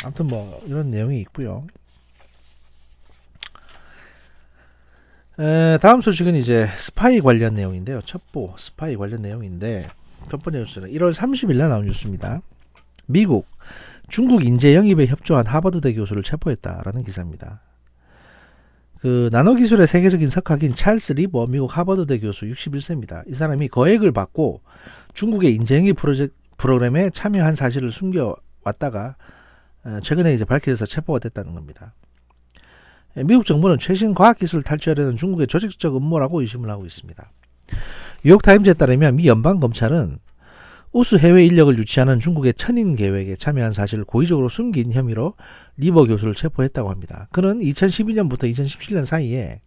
A: 아무튼 뭐 이런 내용이 있고요. 다음 소식은 이제 스파이 관련 내용인데요. 첩보 스파이 관련 내용인데 첫 번째 뉴스는 1월 30일 날 나온 뉴스입니다. 미국 중국 인재 영입에 협조한 하버드대 교수를 체포했다라는 기사입니다. 그 나노 기술의 세계적인 석학인 찰스 리버 미국 하버드대 교수 61세입니다. 이 사람이 거액을 받고 중국의 인재 영입 프로그램에 참여한 사실을 숨겨왔다가 최근에 이제 밝혀져서 체포가 됐다는 겁니다. 미국 정부는 최신 과학기술을 탈취하려는 중국의 조직적 음모라고 의심을 하고 있습니다. 뉴욕타임즈에 따르면 미 연방검찰은 우수 해외 인력을 유치하는 중국의 천인 계획에 참여한 사실을 고의적으로 숨긴 혐의로 리버 교수를 체포했다고 합니다. 그는 2012년부터 2017년 사이에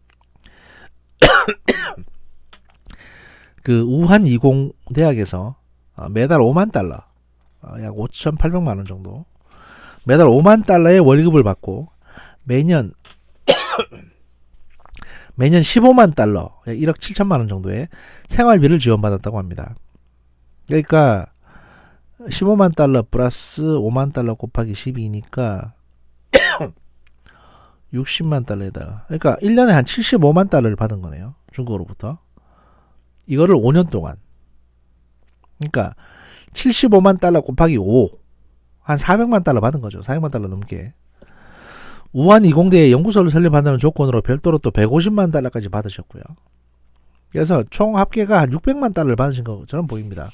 A: 그 우한 이공 대학에서 매달 5만 달러, 약 5,800만 원 정도, 매달 5만 달러의 월급을 받고 매년 15만 달러, 약 1억 7천만 원 정도의 생활비를 지원받았다고 합니다. 그러니까 15만 달러 플러스 5만 달러 곱하기 12니까 60만 달러에다가, 그러니까 1년에 한 75만 달러를 받은 거네요. 중국으로부터. 이거를 5년 동안. 그러니까 75만 달러 곱하기 5, 한 400만 달러 받은 거죠. 400만 달러 넘게. 우한 이공대에 연구소를 설립한다는 조건으로 별도로 또 150만 달러까지 받으셨고요. 그래서 총 합계가 한 600만 달러를 받으신 것처럼 보입니다.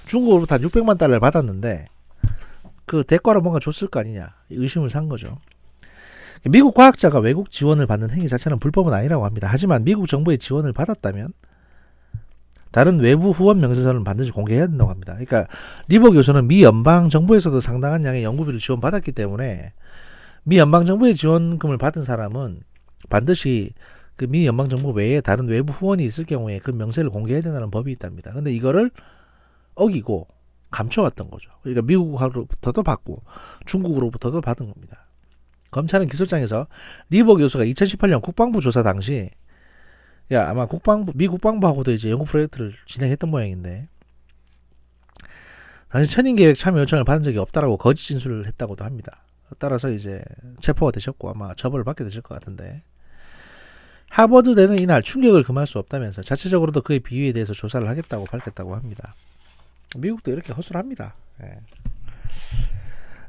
A: 중국으로부터 한 600만 달러를 받았는데 그 대가로 뭔가 줬을 거 아니냐 의심을 산 거죠. 미국 과학자가 외국 지원을 받는 행위 자체는 불법은 아니라고 합니다. 하지만 미국 정부의 지원을 받았다면 다른 외부 후원 명세서는 반드시 공개해야 된다고 합니다. 그러니까 리버 교수는 미 연방 정부에서도 상당한 양의 연구비를 지원받았기 때문에 미 연방 정부의 지원금을 받은 사람은 반드시 그 미 연방 정부 외에 다른 외부 후원이 있을 경우에 그 명세를 공개해야 된다는 법이 있답니다. 근데 이거를 어기고 감춰왔던 거죠. 그러니까 미국으로부터도 받고 중국으로부터도 받은 겁니다. 검찰은 기소장에서 리버 교수가 2018년 국방부 조사 당시, 아마 미 국방부하고도 이제 연구 프로젝트를 진행했던 모양인데, 당시 천인 계획 참여 요청을 받은 적이 없다라고 거짓 진술을 했다고도 합니다. 따라서 이제 체포가 되셨고 아마 처벌을 받게 되실 것 같은데, 하버드대는 이날 충격을 금할 수 없다면서 자체적으로도 그의 비위에 대해서 조사를 하겠다고 밝혔다고 합니다. 미국도 이렇게 허술합니다. 예.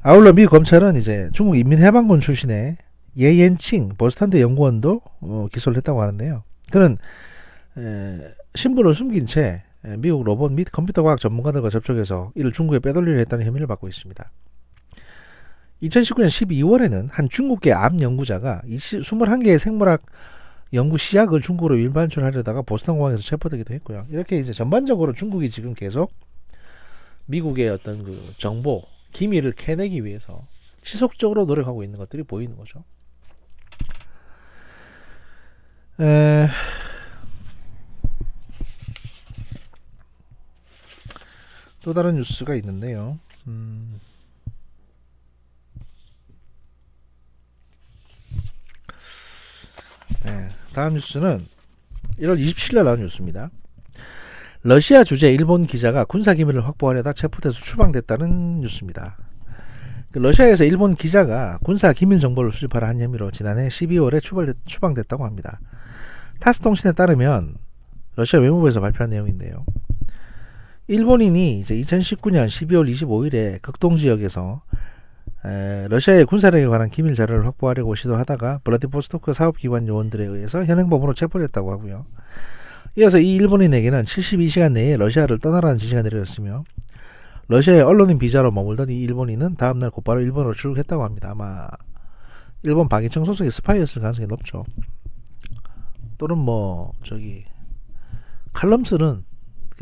A: 아울러 미 검찰은 이제 중국 인민해방군 출신의 예옌칭 보스턴대 연구원도 기소를 했다고 하는데요. 그는 신분을 숨긴 채 미국 로봇 및 컴퓨터 과학 전문가들과 접촉해서 이를 중국에 빼돌리려 했다는 혐의를 받고 있습니다. 2019년 12월에는 한 중국계 암 연구자가 21개의 생물학 연구 시약을 중국으로 밀반출하려다가 보스턴 공항에서 체포되기도 했고요. 이렇게 이제 전반적으로 중국이 지금 계속 미국의 어떤 그 정보, 기밀을 캐내기 위해서 지속적으로 노력하고 있는 것들이 보이는 거죠. 또 다른 뉴스가 있는데요. 다음 뉴스는 1월 27일 나온 뉴스입니다. 러시아 주재 일본 기자가 군사기밀을 확보하려다 체포돼서 추방됐다는 뉴스입니다. 러시아에서 일본 기자가 군사기밀 정보를 수집하라 한 혐의로 지난해 12월에 추방됐다고 합니다. 타스 통신에 따르면 러시아 외무부에서 발표한 내용인데요. 일본인이 이제 2019년 12월 25일에 극동 지역에서 러시아의 군사력에 관한 기밀 자료를 확보하려고 시도하다가 블라디보스토크 사업기관 요원들에 의해서 현행범으로 체포됐다고 하고요. 이어서 이 일본인에게는 72시간 내에 러시아를 떠나라는 지시가 내려졌으며 러시아의 언론인 비자로 머물던 이 일본인은 다음날 곧바로 일본으로 출국했다고 합니다. 아마 일본 방위청 소속의 스파이였을 가능성이 높죠. 또는 칼럼 쓰는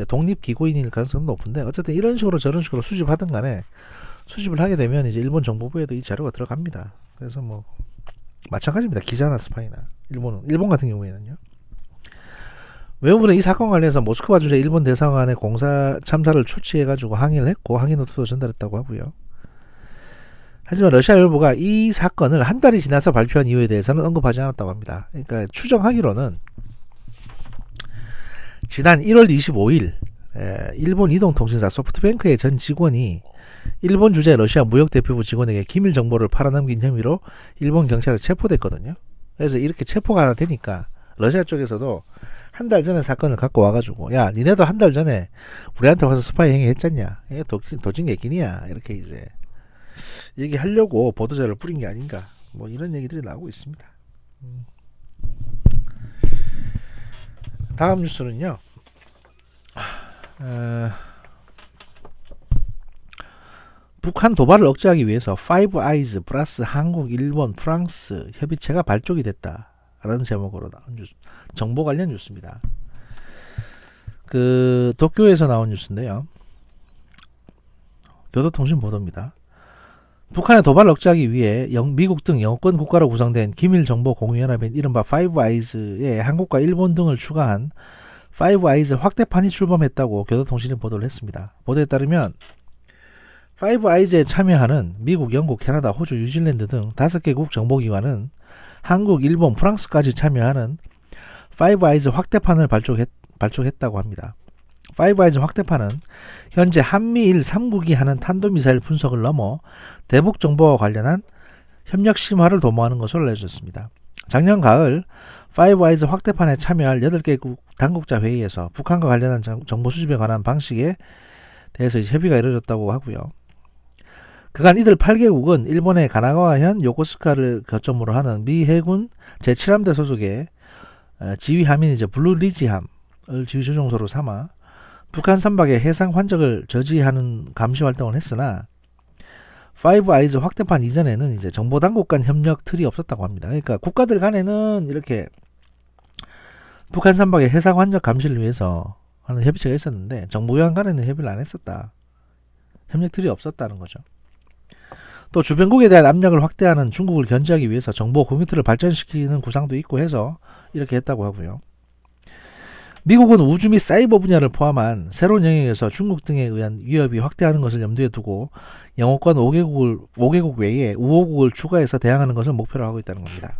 A: 독립기고인일 가능성은 높은데, 어쨌든 이런 식으로 저런 식으로 수집하든 간에 수집을 하게 되면 이제 일본 정보부에도 이 자료가 들어갑니다. 그래서 마찬가지입니다. 기자나 스파이나 일본 같은 경우에는요. 외무부는 이 사건 관련해서 모스크바 주재 일본 대사관의 공사 참사를 초치해가지고 항의를 했고 항의 노트도 전달했다고 하고요. 하지만 러시아 외무부가 이 사건을 한 달이 지나서 발표한 이유에 대해서는 언급하지 않았다고 합니다. 그러니까 추정하기로는 지난 1월 25일 일본 이동통신사 소프트뱅크의 전 직원이 일본 주재 러시아 무역대표부 직원에게 기밀 정보를 팔아넘긴 혐의로 일본 경찰에 체포됐거든요. 그래서 이렇게 체포가 하나 되니까 러시아 쪽에서도 한 달 전에 사건을 갖고 와가지고, 야, 니네도 한 달 전에 우리한테 와서 스파이 행위 했잖냐, 이게 도찐개끼니야, 이렇게 이제 얘기하려고 보도자를 뿌린 게 아닌가, 이런 얘기들이 나오고 있습니다. 다음 뉴스는요. 북한 도발을 억제하기 위해서 파이브 아이즈 플러스 한국, 일본, 프랑스 협의체가 발족이 됐다라는 제목으로 나온 뉴스, 정보 관련 뉴스입니다. 도쿄에서 나온 뉴스인데요. 교도통신 보도입니다. 북한의 도발을 억제하기 위해 미국 등 영어권 국가로 구성된 기밀정보공유연합인 이른바 파이브 아이즈에 한국과 일본 등을 추가한 파이브 아이즈 확대판이 출범했다고 교도통신이 보도를 했습니다. 보도에 따르면 파이브 아이즈에 참여하는 미국, 영국, 캐나다, 호주, 뉴질랜드 등 5개국 정보기관은 한국, 일본, 프랑스까지 참여하는 파이브 아이즈 확대판을 발족했다고 합니다. 파이브 아이즈 확대판은 현재 한미일 3국이 하는 탄도미사일 분석을 넘어 대북 정보와 관련한 협력 심화를 도모하는 것으로 알려졌습니다. 작년 가을 파이브 아이즈 확대판에 참여할 8개국 당국자 회의에서 북한과 관련한 정보 수집에 관한 방식에 대해서 협의가 이루어졌다고 하고요. 그간 이들 8개국은 일본의 가나가와현 요코스카를 거점으로 하는 미 해군 제7함대 소속의 지휘함인 블루리지함을 지휘 조종소로 삼아 북한 선박의 해상 환적을 저지하는 감시 활동을 했으나 파이브 아이즈 확대판 이전에는 정보 당국 간 협력 틀이 없었다고 합니다. 그러니까 국가들 간에는 이렇게 북한 선박의 해상 환적 감시를 위해서 하는 협의체가 있었는데 정보기관 간에는 협의를 안 했었다. 협력 틀이 없었다는 거죠. 또 주변국에 대한 압력을 확대하는 중국을 견제하기 위해서 정보 공유 틀을 발전시키는 구상도 있고 해서 이렇게 했다고 하고요. 미국은 우주 및 사이버 분야를 포함한 새로운 영역에서 중국 등에 의한 위협이 확대하는 것을 염두에 두고 영어권 5개국 외에 우호국을 추가해서 대항하는 것을 목표로 하고 있다는 겁니다.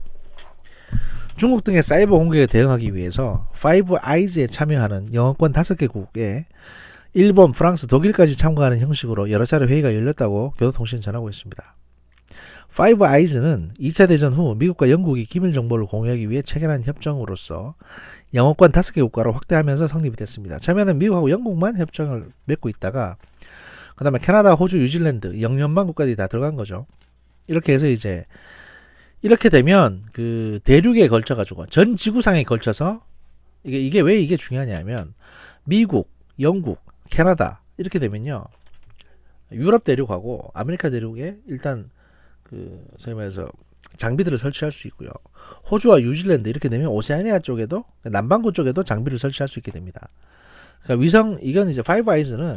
A: 중국 등의 사이버 공격에 대응하기 위해서 파이브 아이즈에 참여하는 영어권 5개국에 일본, 프랑스, 독일까지 참가하는 형식으로 여러 차례 회의가 열렸다고 교도통신이 전하고 있습니다. 파이브 아이즈는 2차 대전 후 미국과 영국이 기밀 정보를 공유하기 위해 체결한 협정으로서 영어권 5개 국가로 확대하면서 성립이 됐습니다. 처음에는 미국하고 영국만 협정을 맺고 있다가 그 다음에 캐나다, 호주, 뉴질랜드, 영연방 국가들이 다 들어간 거죠. 이렇게 해서 이렇게 되면 그 대륙에 걸쳐가지고 전 지구상에 걸쳐서 이게 왜 이게 중요하냐면 미국, 영국, 캐나다 이렇게 되면요 유럽 대륙하고 아메리카 대륙에 일단 그 소위 말해서 장비들을 설치할 수 있고요. 호주와 뉴질랜드 이렇게 되면 오세아니아 쪽에도 남반구 쪽에도 장비를 설치할 수 있게 됩니다. 그러니까 이건 파이브 아이즈는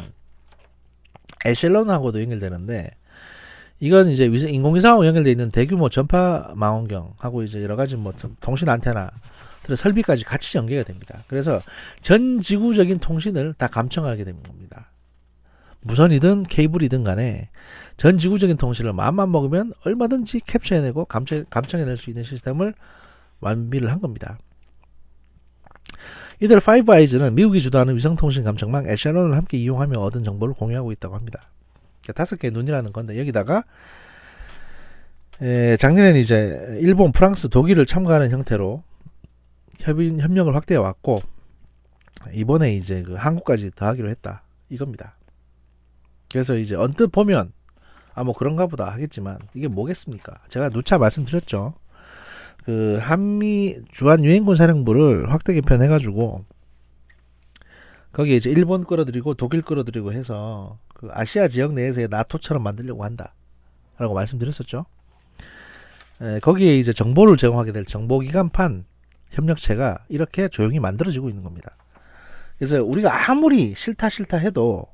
A: 에셸론하고도 연결되는데 이건 인공위성하고 연결되어 있는 대규모 전파 망원경하고 여러 가지 통신 안테나들의 설비까지 같이 연계가 됩니다. 그래서 전 지구적인 통신을 다 감청하게 되는 겁니다. 무선이든 케이블이든 간에 전 지구적인 통신을 마음만 먹으면 얼마든지 캡처해내고 감청해낼 수 있는 시스템을 완비를 한 겁니다. 이들 파이브 아이즈는 미국이 주도하는 위성통신 감청망 에셸론을 함께 이용하며 얻은 정보를 공유하고 있다고 합니다. 5개의 눈이라는 건데 여기다가 작년에는 일본, 프랑스, 독일을 참가하는 형태로 협력을 확대해 왔고 이번에 그 한국까지 더하기로 했다 이겁니다. 그래서 언뜻 보면 그런가 보다 하겠지만 이게 뭐겠습니까? 제가 누차 말씀드렸죠. 그 한미 주한 유엔군 사령부를 확대 개편해 가지고 거기에 일본 끌어들이고 독일 끌어들이고 해서 그 아시아 지역 내에서의 나토처럼 만들려고 한다라고 말씀드렸었죠. 거기에 정보를 제공하게 될 정보기관판 협력체가 이렇게 조용히 만들어지고 있는 겁니다. 그래서 우리가 아무리 싫다 해도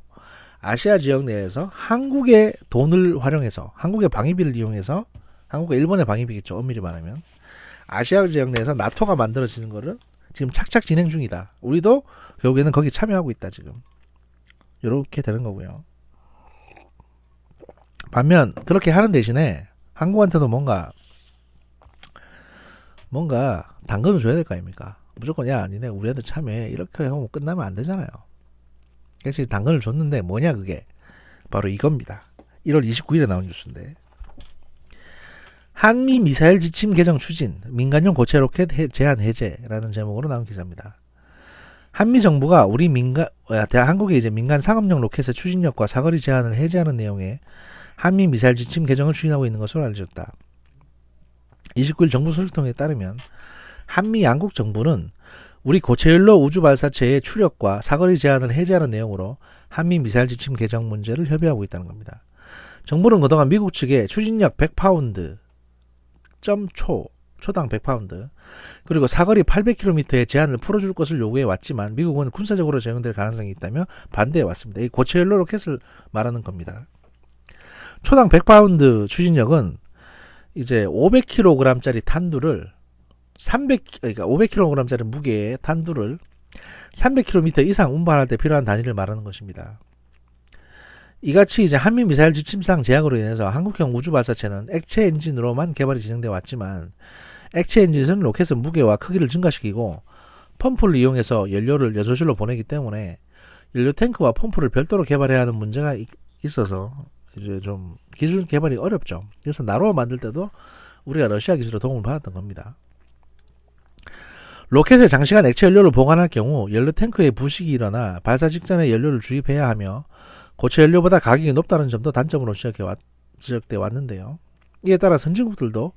A: 아시아 지역 내에서 한국의 돈을 활용해서 한국의 방위비를 이용해서 한국과 일본의 방위비겠죠. 엄밀히 말하면 아시아 지역 내에서 나토가 만들어지는 거를 지금 착착 진행 중이다. 우리도 결국에는 거기 참여하고 있다 지금. 이렇게 되는 거고요. 반면 그렇게 하는 대신에 한국한테도 뭔가 당근을 줘야 될 거 아닙니까? 무조건 니네 우리한테 참여해 이렇게 하면 끝나면 안 되잖아요. 그래서 당근을 줬는데 뭐냐 그게 바로 이겁니다. 1월 29일에 나온 뉴스인데 한미 미사일 지침 개정 추진 민간용 고체 로켓 제한 해제라는 제목으로 나온 기사입니다. 한미 정부가 한국의 민간 상업용 로켓의 추진력과 사거리 제한을 해제하는 내용의 한미 미사일 지침 개정을 추진하고 있는 것으로 알려졌다. 29일 정부 소식통에 따르면 한미 양국 정부는 우리 고체연료 우주발사체의 추력과 사거리 제한을 해제하는 내용으로 한미 미사일 지침 개정 문제를 협의하고 있다는 겁니다. 정부는 그동안 미국 측에 추진력 100파운드, 초당 100파운드, 그리고 사거리 800km의 제한을 풀어줄 것을 요구해 왔지만 미국은 군사적으로 적용될 가능성이 있다며 반대해 왔습니다. 이 고체연료 로켓을 말하는 겁니다. 초당 100파운드 추진력은 이제 500kg짜리 탄두를 그러니까 500kg짜리 무게의 탄두를 300km 이상 운반할 때 필요한 단위를 말하는 것입니다. 이같이 이제 한미 미사일 지침상 제약으로 인해서 한국형 우주 발사체는 액체 엔진으로만 개발이 진행되어 왔지만, 액체 엔진은 로켓의 무게와 크기를 증가시키고 펌프를 이용해서 연료를 여조실로 보내기 때문에 연료 탱크와 펌프를 별도로 개발해야 하는 문제가 있어서 이제 좀 기술 개발이 어렵죠. 그래서 나로 만들 때도 우리가 러시아 기술의 도움을 받았던 겁니다. 로켓에 장시간 액체 연료를 보관할 경우 연료 탱크에 부식이 일어나 발사 직전에 연료를 주입해야 하며 고체 연료보다 가격이 높다는 점도 단점으로 지적되어 왔는데요. 이에 따라 선진국들도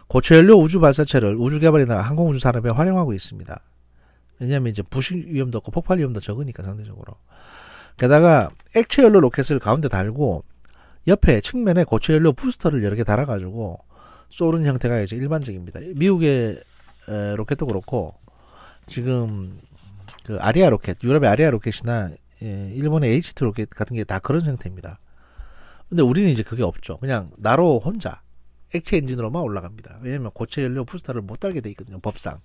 A: 고체 연료 우주 발사체를 우주 개발이나 항공우주 산업에 활용하고 있습니다. 왜냐하면 이제 부식 위험도 없고 폭발 위험도 적으니까 상대적으로. 게다가 액체 연료 로켓을 가운데 달고 옆에 측면에 고체 연료 부스터를 여러 개 달아가지고 쏘는 형태가 이제 일반적입니다. 미국의 로켓도 그렇고 지금 그 아리아 로켓, 유럽의 아리아 로켓이나 일본의 H2 로켓 같은 게 다 그런 형태입니다. 근데 우리는 이제 그게 없죠. 그냥 나로 혼자 액체 엔진으로만 올라갑니다. 왜냐면 고체 연료 부스터를 못 달게 돼 있거든요, 법상.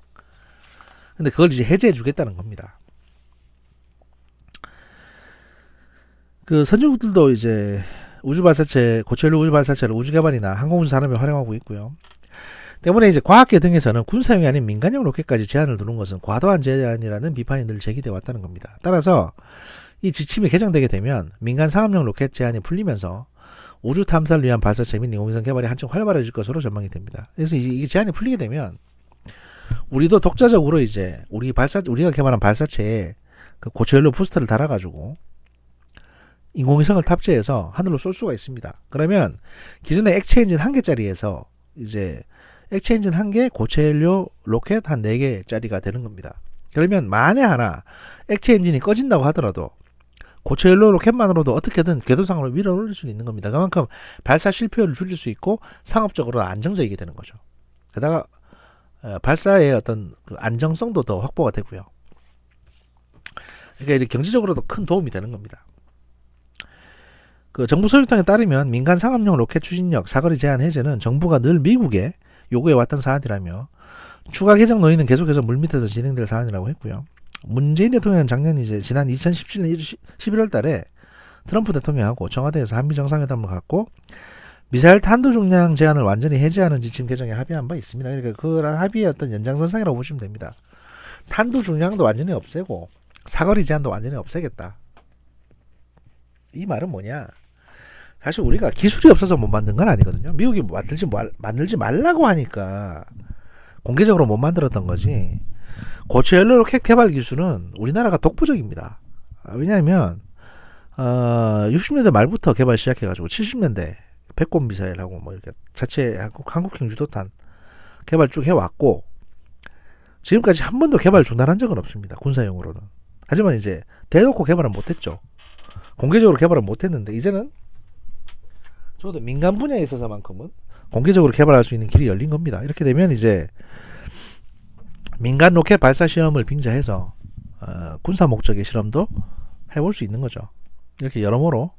A: 근데 그걸 이제 해제해 주겠다는 겁니다. 그 선진국들도 이제 우주 발사체, 고체 연료 우주 발사체를 우주 개발이나 항공우주 산업에 활용하고 있고요. 때문에 이제 과학계 등에서는 군사용이 아닌 민간용 로켓까지 제한을 두는 것은 과도한 제한이라는 비판이 늘 제기되어 왔다는 겁니다. 따라서 이 지침이 개정되게 되면 민간 상업용 로켓 제한이 풀리면서 우주 탐사를 위한 발사체 및 인공위성 개발이 한층 활발해질 것으로 전망이 됩니다. 그래서 이 제한이 풀리게 되면 우리도 독자적으로 이제 우리가 개발한 발사체에 그 고체 연료 부스터를 달아가지고 인공위성을 탑재해서 하늘로 쏠 수가 있습니다. 그러면 기존의 액체 엔진 1개짜리에서 이제 액체 엔진 1개, 고체 연료 로켓 한 4개짜리가 되는 겁니다. 그러면 만에 하나 액체 엔진이 꺼진다고 하더라도 고체 연료 로켓만으로도 어떻게든 궤도상으로 밀어 올릴 수 있는 겁니다. 그만큼 발사 실패율을 줄일 수 있고 상업적으로 안정적이게 되는 거죠. 게다가 발사의 어떤 그 안정성도 더 확보가 되고요. 그러니까 이제 경제적으로도 큰 도움이 되는 겁니다. 그 정부 소식통에 따르면 민간 상업용 로켓 추진력 사거리 제한 해제는 정부가 늘 미국에 요구해 왔던 사안이라며 추가 개정 논의는 계속해서 물밑에서 진행될 사안이라고 했고요. 문재인 대통령은 지난 2017년 11월 달에 트럼프 대통령하고 청와대에서 한미 정상회담을 갖고 미사일 탄두 중량 제한을 완전히 해제하는 지침 개정에 합의한 바 있습니다. 그러니까 그런 합의의 어떤 연장선상이라고 보시면 됩니다. 탄두 중량도 완전히 없애고 사거리 제한도 완전히 없애겠다. 이 말은 뭐냐? 사실 우리가 기술이 없어서 못 만든 건 아니거든요. 미국이 만들지 말라고 하니까 공개적으로 못 만들었던 거지. 고체 연료 로켓 개발 기술은 우리나라가 독보적입니다. 왜냐하면 60년대 말부터 개발 시작해가지고 70년대 배꼽 미사일하고 뭐 이렇게 자체 한국형 유도탄 개발 쭉 해왔고 지금까지 한 번도 개발 중단한 적은 없습니다. 군사용으로는. 하지만 이제 대놓고 개발은 못했죠. 공개적으로 개발은 못했는데 이제는 적어도 민간 분야에 있어서만큼은 공개적으로 개발할 수 있는 길이 열린 겁니다. 이렇게 되면 이제 민간 로켓 발사 시험을 빙자해서 군사 목적의 실험도 해볼 수 있는 거죠. 이렇게 여러모로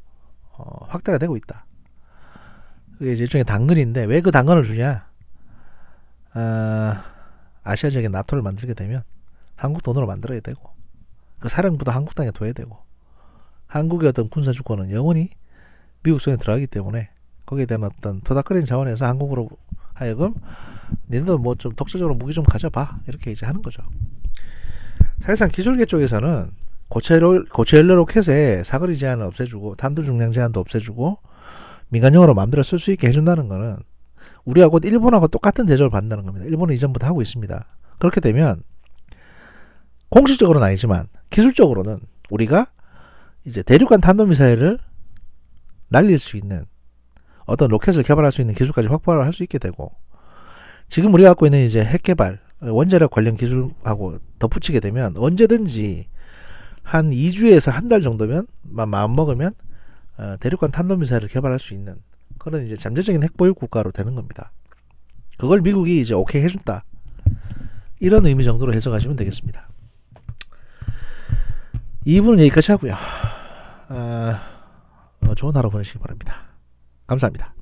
A: 확대가 되고 있다. 그게 이제 일종의 당근인데 왜 그 당근을 주냐? 아시아 지역에 나토를 만들게 되면 한국 돈으로 만들어야 되고 그 사령부도 한국 땅에 둬야 되고 한국의 어떤 군사 주권은 영원히 미국 손에 들어가기 때문에 거기에 대한 어떤 토닥거리는 차원에서 한국으로 하여금 니네도 뭐 좀 독자적으로 무기 좀 가져봐 이렇게 이제 하는 거죠. 사실상 기술계 쪽에서는 고체 연료 로켓에 사거리 제한을 없애주고 탄두 중량 제한도 없애주고 민간용으로 마음대로 쓸 수 있게 해준다는 거는 우리가 곧 일본하고 똑같은 대접을 받는다는 겁니다. 일본은 이전부터 하고 있습니다. 그렇게 되면 공식적으로는 아니지만 기술적으로는 우리가 이제 대륙간 탄도미사일을 날릴 수 있는 어떤 로켓을 개발할 수 있는 기술까지 확보를 할 수 있게 되고 지금 우리가 갖고 있는 이제 핵 개발 원자력 관련 기술하고 덧붙이게 되면 언제든지 한 2주에서 한 달 정도면 마음 먹으면 대륙간 탄도미사일을 개발할 수 있는 그런 이제 잠재적인 핵보유 국가로 되는 겁니다. 그걸 미국이 이제 오케이 해준다. 이런 의미 정도로 해석하시면 되겠습니다. 2부는 여기까지 하고요. 좋은 하루 보내시기 바랍니다. 감사합니다.